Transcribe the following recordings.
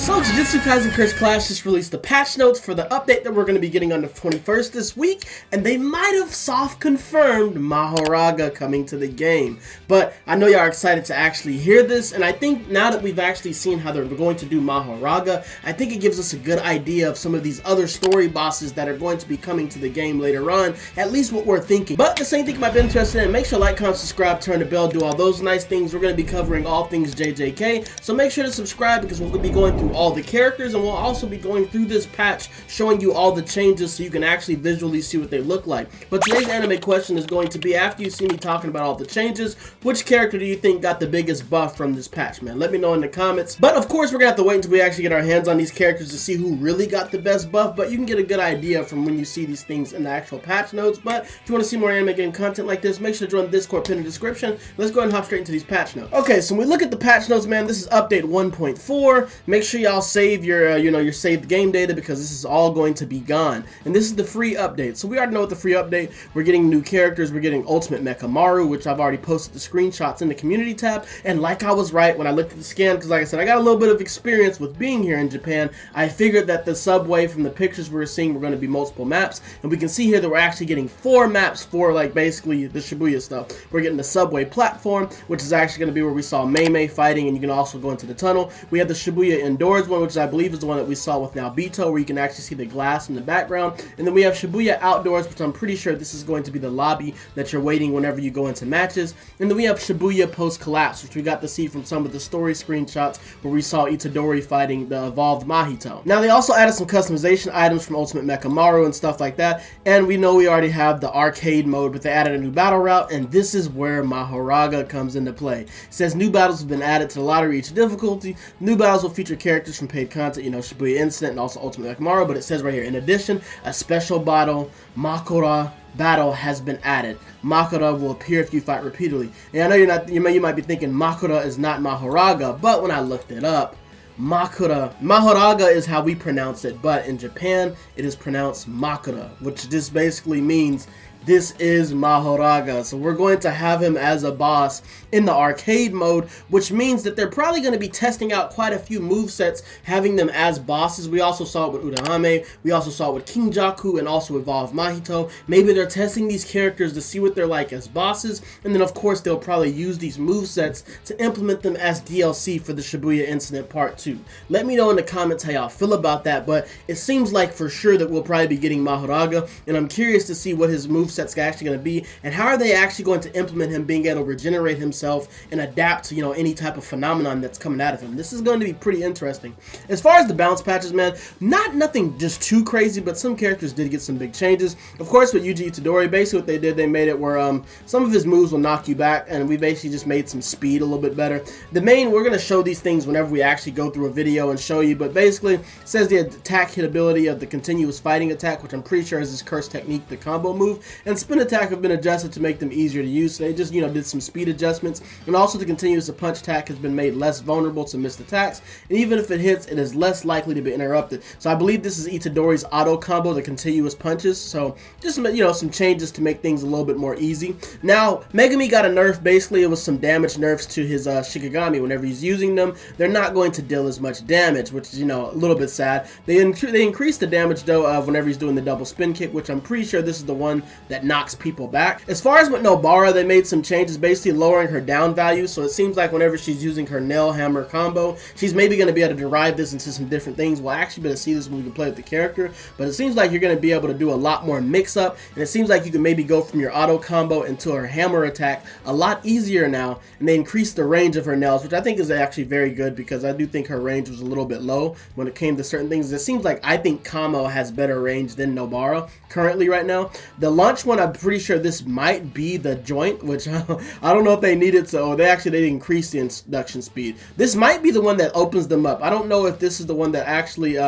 So, Jujutsu Kaisen Cursed Clash just released the patch notes for the update that we're going to be getting on the 21st this week, and they might have soft confirmed Mahoraga coming to the game. But I know y'all are excited to actually hear this, and I think now that we've actually seen how they're going to do Mahoraga, I think it gives us a good idea of some of these other story bosses that are going to be coming to the game later on, at least what we're thinking. But the same thing you might be interested in, make sure to like, comment, subscribe, turn the bell, do all those nice things. We're going to be covering all things JJK, so make sure to subscribe because we're going to be going through all the characters, and we'll also be going through this patch showing you all the changes so you can actually visually see what they look like. But today's anime question is going to be, after you see me talking about all the changes, which character do you think got the biggest buff from this patch, man? Let me know in the comments. But of course, we're gonna have to wait until we actually get our hands on these characters to see who really got the best buff, but you can get a good idea from when you see these things in the actual patch notes. But if you want to see more anime game content like this, make sure to join the Discord pin in the description. Let's go ahead and hop straight into these patch notes. Okay, so when we look at the patch notes, man, this is update 1.4. Make sure y'all save your your saved game data because this is all going to be gone. And this is the free update. So we already know what the free update. We're getting new characters. We're getting Ultimate Mechamaru, which I've already posted the screenshots in the community tab. And like I was right when I looked at the scan, because like I said, I got a little bit of experience with being here in Japan. I figured that the subway from the pictures we were seeing were going to be multiple maps. And we can see here that we're actually getting 4 maps for like basically the Shibuya stuff. We're getting the subway platform, which is actually going to be where we saw Mei fighting, and you can also go into the tunnel. We have the Shibuya indoors one, which I believe is the one that we saw with Naruto, where you can actually see the glass in the background. And then we have Shibuya outdoors, which I'm pretty sure this is going to be the lobby that you're waiting whenever you go into matches. And then we have Shibuya post-collapse, which we got to see from some of the story screenshots where we saw Itadori fighting the evolved Mahito. Now they also added some customization items from Ultimate Mechamaru and stuff like that. And we know we already have the arcade mode, but they added a new battle route, and this is where Mahoraga comes into play. It says new battles have been added to the lottery each difficulty. New battles will feature characters from paid content, you know, Shibuya Incident and also Ultimate Mechamaru, but it says right here, in addition, a special battle, Makura battle has been added. Makura will appear if you fight repeatedly. And I know you might be thinking Makura is not Mahoraga, but when I looked it up, Mahoraga is how we pronounce it, but in Japan it is pronounced Makura, which just basically means this is Mahoraga. So we're going to have him as a boss in the arcade mode, which means that they're probably going to be testing out quite a few movesets, having them as bosses. We also saw it with Urahime, we also saw it with King Jaku, and also Evolved Mahito. Maybe they're testing these characters to see what they're like as bosses, and then of course they'll probably use these movesets to implement them as DLC for the Shibuya Incident Part 2. Let me know in the comments how y'all feel about that, but it seems like for sure that we'll probably be getting Mahoraga, and I'm curious to see what his moveset's actually going to be, and how are they actually going to implement him being able to regenerate himself and adapt to, you know, any type of phenomenon that's coming out of him. This is going to be pretty interesting. As far as the bounce patches, man, nothing just too crazy, but some characters did get some big changes. Of course, with Yuji Itadori, basically what they did, they made it where some of his moves will knock you back, and we basically just made some speed a little bit better. We're going to show these things whenever we actually go through a video and show you, but basically it says the attack hit ability of the continuous fighting attack, which I'm pretty sure is his curse technique, the combo move, and spin attack have been adjusted to make them easier to use. So they just, did some speed adjustments, and also the continuous punch attack has been made less vulnerable to missed attacks, and even if it hits, it is less likely to be interrupted. So I believe this is Itadori's auto combo, the continuous punches. So just some changes to make things a little bit more easy. Now Megumi got a nerf. Basically it was some damage nerfs to his Shikigami. Whenever he's using them, they're not going to deal as much damage, which is a little bit sad. They increased the damage though of whenever he's doing the double spin kick, which I'm pretty sure this is the one that knocks people back. As far as with Nobara, they made some changes, basically lowering her down value. So it seems like whenever she's using her nail hammer combo, she's maybe going to be able to derive this into some different things. We'll actually be able to see this when we can play with the character, but it seems like you're going to be able to do a lot more mix up, and it seems like you can maybe go from your auto combo into her hammer attack a lot easier now, and they increased the range of her nails, which I think is actually very good, because I do think her range was a little bit low when it came to certain things. It seems like I think Kamo has better range than Nobara currently right now. The launch one, I'm pretty sure this might be the joint, which I don't know if they needed to. They increased the induction speed. This might be the one that opens them up. I don't know if this is the one that actually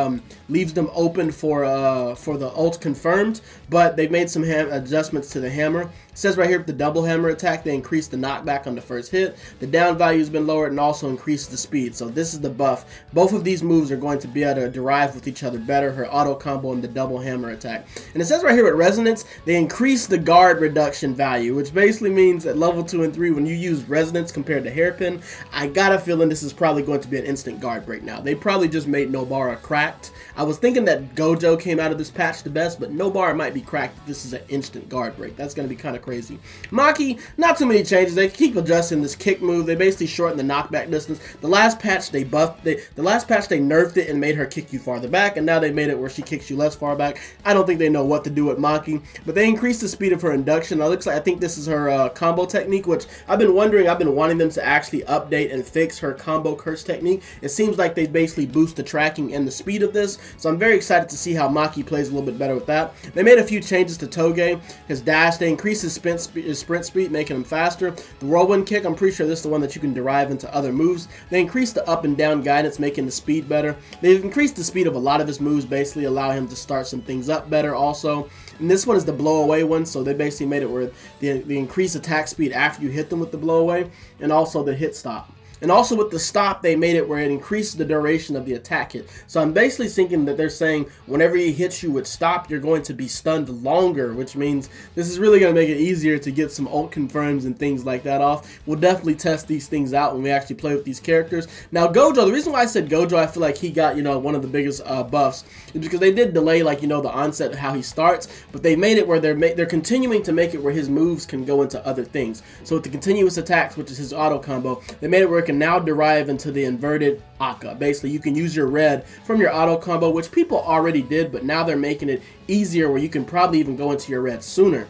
leaves them open for the ult confirmed, but they made some adjustments to the hammer. says right here with the double hammer attack, they increase the knockback on the first hit. The down value has been lowered and also increased the speed. So this is the buff. Both of these moves are going to be able to derive with each other better, her auto combo and the double hammer attack. And it says right here with resonance, they increase the guard reduction value, which basically means at level 2 and 3, when you use resonance compared to hairpin, I got a feeling this is probably going to be an instant guard break now. They probably just made Nobara cracked. I was thinking that Gojo came out of this patch the best, but Nobara might be cracked. This is an instant guard break. That's going to be kind of crazy. Maki, not too many changes. They keep adjusting this kick move. They basically shorten the knockback distance. The last patch they buffed, the last patch they nerfed it and made her kick you farther back, and now they made it where she kicks you less far back. I don't think they know what to do with Maki, but they increased the speed of her induction. It looks like, I think this is her combo technique, which I've been wanting them to actually update and fix her combo curse technique. It seems like they basically boost the tracking and the speed of this, so I'm very excited to see how Maki plays a little bit better with that. They made a few changes to Toge. His dash, they increased his sprint speed, making him faster. The whirlwind kick, I'm pretty sure this is the one that you can derive into other moves. They increased the up and down guidance, making the speed better. They've increased the speed of a lot of his moves, basically allow him to start some things up better also. And this one is the blow away one, so they basically made it where the increased attack speed after you hit them with the blow away, and also the hit stop. And also with the stop, they made it where it increases the duration of the attack hit. So I'm basically thinking that they're saying whenever he hits you with stop, you're going to be stunned longer, which means this is really going to make it easier to get some ult confirms and things like that off. We'll definitely test these things out when we actually play with these characters. Now Gojo, the reason why I said Gojo, I feel like he got, one of the biggest buffs is because they did delay, the onset of how he starts, but they made it where they're continuing to make it where his moves can go into other things. So with the continuous attacks, which is his auto combo, they made it where it can now derive into the inverted Aka. Basically, you can use your red from your auto combo, which people already did, but now they're making it easier where you can probably even go into your red sooner.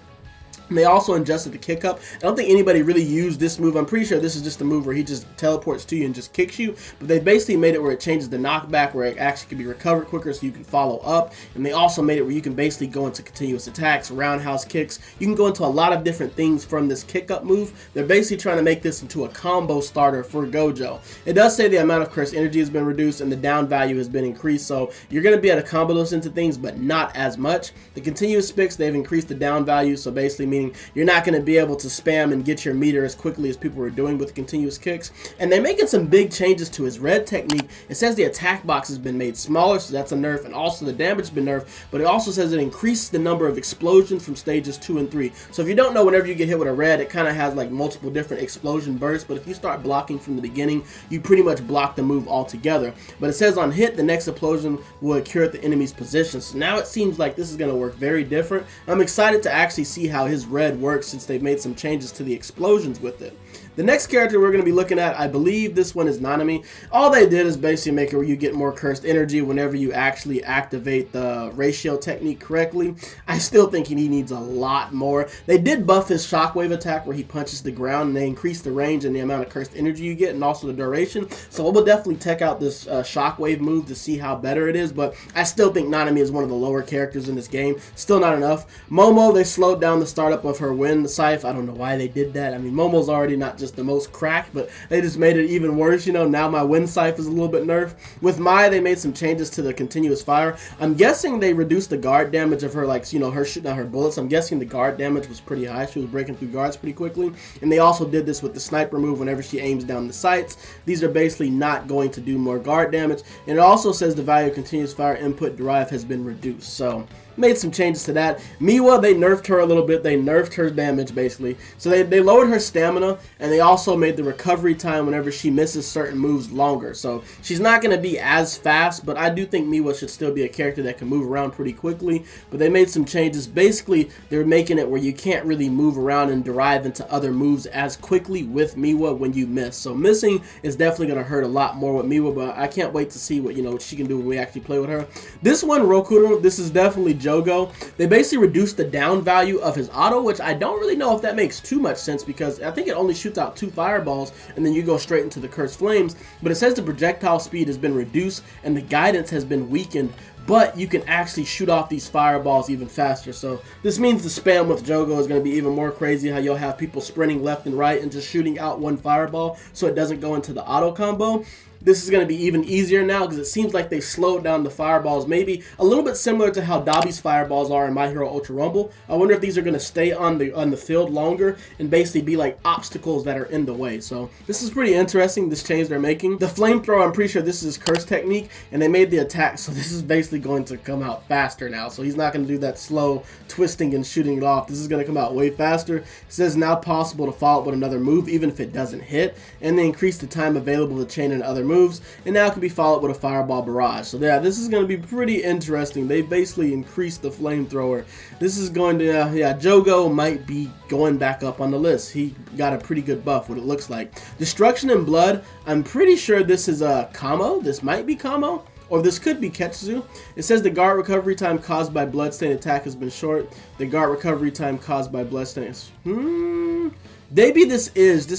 And they also adjusted the kick up. I don't think anybody really used this move. I'm pretty sure this is just a move where he just teleports to you and just kicks you. But they basically made it where it changes the knockback, where it actually can be recovered quicker so you can follow up. And they also made it where you can basically go into continuous attacks, roundhouse kicks. You can go into a lot of different things from this kick up move. They're basically trying to make this into a combo starter for Gojo. It does say the amount of curse energy has been reduced and the down value has been increased. So you're going to be able to combo those into things, but not as much. The continuous picks, they've increased the down value. So basically meaning you're not going to be able to spam and get your meter as quickly as people were doing with continuous kicks. And they're making some big changes to his red technique. It says the attack box has been made smaller, so that's a nerf, and also the damage has been nerfed, but it also says it increased the number of explosions from stages 2 and 3. So if you don't know, whenever you get hit with a red, it kind of has like multiple different explosion bursts, but if you start blocking from the beginning, you pretty much block the move altogether. But it says on hit, the next explosion will occur at the enemy's position. So now it seems like this is going to work very different. I'm excited to actually see how his red works since they've made some changes to the explosions with it. The next character we're going to be looking at, I believe this one is Nanami. All they did is basically make it where you get more cursed energy whenever you actually activate the ratio technique correctly. I still think he needs a lot more. They did buff his shockwave attack where he punches the ground, and they increase the range and the amount of cursed energy you get and also the duration. So we'll definitely check out this shockwave move to see how better it is, but I still think Nanami is one of the lower characters in this game. Still not enough. Momo, they slowed down the startup of her wind scythe. I don't know why they did that. I mean, Momo's already not just the most cracked, but they just made it even worse. Now my wind scythe is a little bit nerfed. With Mai, they made some changes to the continuous fire. I'm guessing they reduced the guard damage of her, her shooting out her bullets. I'm guessing the guard damage was pretty high. She was breaking through guards pretty quickly. And they also did this with the sniper move whenever she aims down the sights. These are basically not going to do more guard damage. And it also says the value of continuous fire input derive has been reduced. So made some changes to that. Miwa, they nerfed her a little bit. They nerfed her damage, basically. So they lowered her stamina, and they also made the recovery time whenever she misses certain moves longer. So she's not going to be as fast, but I do think Miwa should still be a character that can move around pretty quickly. But they made some changes. Basically, they're making it where you can't really move around and derive into other moves as quickly with Miwa when you miss. So missing is definitely going to hurt a lot more with Miwa, but I can't wait to see what, what she can do when we actually play with her. This one, Rokuro, this is definitely Jogo. They basically reduced the down value of his auto, which I don't really know if that makes too much sense because I think it only shoots out 2 fireballs and then you go straight into the cursed flames. But it says the projectile speed has been reduced and the guidance has been weakened, but you can actually shoot off these fireballs even faster. So this means the spam with Jogo is going to be even more crazy, how you'll have people sprinting left and right and just shooting out one fireball so it doesn't go into the auto combo. this is going to be even easier now because it seems like they slowed down the fireballs, maybe a little bit similar to how Dabi's fireballs are in My Hero Ultra Rumble. I wonder if these are going to stay on the field longer and basically be like obstacles that are in the way. So this is pretty interesting, this change they're making. The flamethrower, I'm pretty sure this is his curse technique, and they made the attack, so this is basically going to come out faster now. So he's not going to do that slow twisting and shooting it off. This is going to come out way faster. It says now possible to follow up with another move even if it doesn't hit, and they increase the time available to chain in other moves, and now it can be followed with a fireball barrage. So yeah, this is going to be pretty interesting. They basically increased the flamethrower. This is going to, yeah, Jogo might be going back up on the list. He got a pretty good buff, what it looks like. Destruction and Blood, I'm pretty sure this is a Kamo. This might be Kamo, or this could be Ketsu. It says the guard recovery time caused by bloodstain attack has been short. The guard recovery time caused by bloodstain is... Maybe this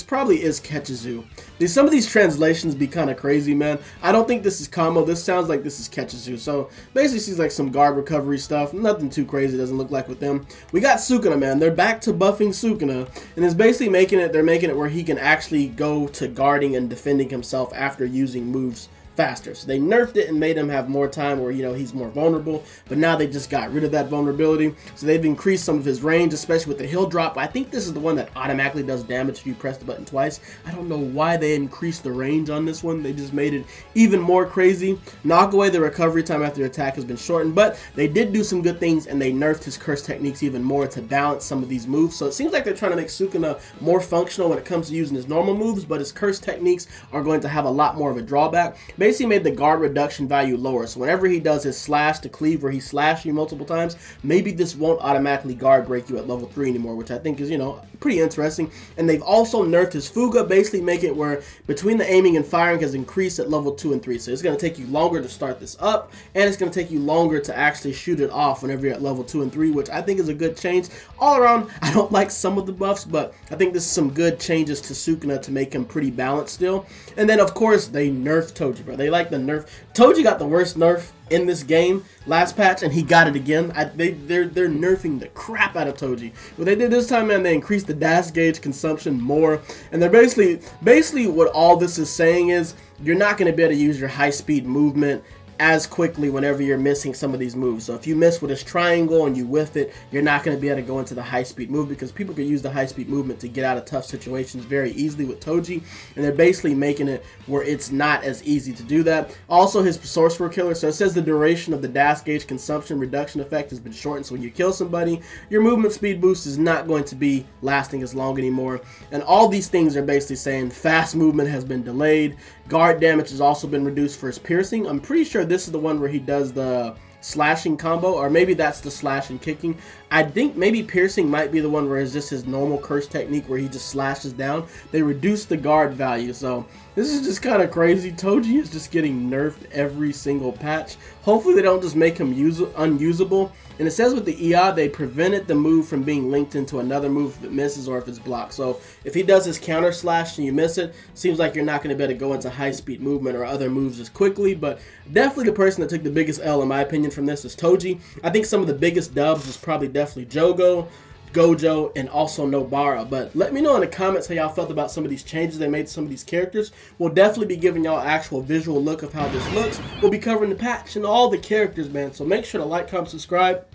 probably is Ketsu. Some of these translations be kind of crazy, man. I don't think this is Kamo. This sounds like this is Ketsu. So basically seems like some guard recovery stuff. Nothing too crazy, doesn't look like with them. We got Sukuna, man. They're back to buffing Sukuna. And it's basically they're making it where he can actually go to guarding and defending himself after using moves faster. So they nerfed it and made him have more time where, you know, he's more vulnerable, but now they just got rid of that vulnerability. So they've increased some of his range, especially with the hill drop. I think this is the one that automatically does damage if you press the button twice. I don't know why they increased the range on this one. They just made it even more crazy. Knock away the recovery time after your attack has been shortened, but they did do some good things, and they nerfed his curse techniques even more to balance some of these moves. So it seems like they're trying to make Sukuna more functional when it comes to using his normal moves, but his curse techniques are going to have a lot more of a drawback. Basically made the guard reduction value lower, so whenever he does his slash to cleave where he slashes you multiple times, maybe this won't automatically guard break you at level 3 anymore, which I think is, you know, pretty interesting. And they've also nerfed his Fuga, basically making it where between the aiming and firing has increased at level 2 and 3, so it's going to take you longer to start this up, and it's going to take you longer to actually shoot it off whenever you're at level 2 and 3, which I think is a good change. All around, I don't like some of the buffs, but I think this is some good changes to Sukuna to make him pretty balanced still. And then of course they nerfed Toji, bro. They like the nerf. Toji got the worst nerf in this game last patch, and he got it again. They're nerfing the crap out of Toji. What they did this time, man, they increased the dash gauge consumption more, and they're basically what all this is saying is you're not going to be able to use your high speed movement as quickly whenever you're missing some of these moves. So if you miss with this triangle and you whiff it, you're not going to be able to go into the high speed move, because people can use the high speed movement to get out of tough situations very easily with Toji, and they're basically making it where it's not as easy to do that. Also his sorcerer killer, so it says the duration of the dash gauge consumption reduction effect has been shortened, so when you kill somebody, your movement speed boost is not going to be lasting as long anymore. And all these things are basically saying fast movement has been delayed, guard damage has also been reduced for his piercing. I'm pretty sure this is the one where he does the slashing combo, or maybe that's the slash and kicking. I think maybe piercing might be the one where it's just his normal curse technique where he just slashes down. They reduced the guard value, so this is just kind of crazy. Toji is just getting nerfed every single patch. Hopefully they don't just make him unusable. And it says with the IA, they prevented the move from being linked into another move if it misses or if it's blocked. So if he does his counter slash and you miss it, seems like you're not going to be able to go into high speed movement or other moves as quickly. But definitely the person that took the biggest L, in my opinion, from this is Toji. I think some of the biggest dubs was probably definitely Jogo, Gojo, and also Nobara. But let me know in the comments how y'all felt about some of these changes they made to some of these characters. We'll definitely be giving y'all actual visual look of how this looks. We'll be covering the patch and all the characters, man. So make sure to like, comment, subscribe,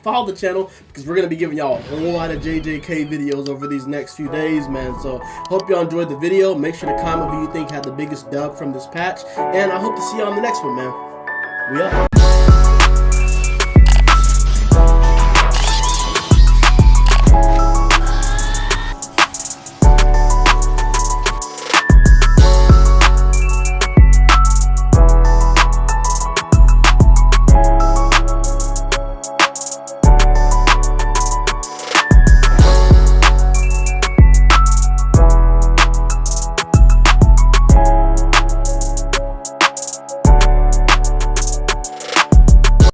follow the channel, because we're going to be giving y'all a whole lot of JJK videos over these next few days, man. So hope y'all enjoyed the video. Make sure to comment who you think had the biggest dub from this patch, and I hope to see y'all on the next one, man. We up.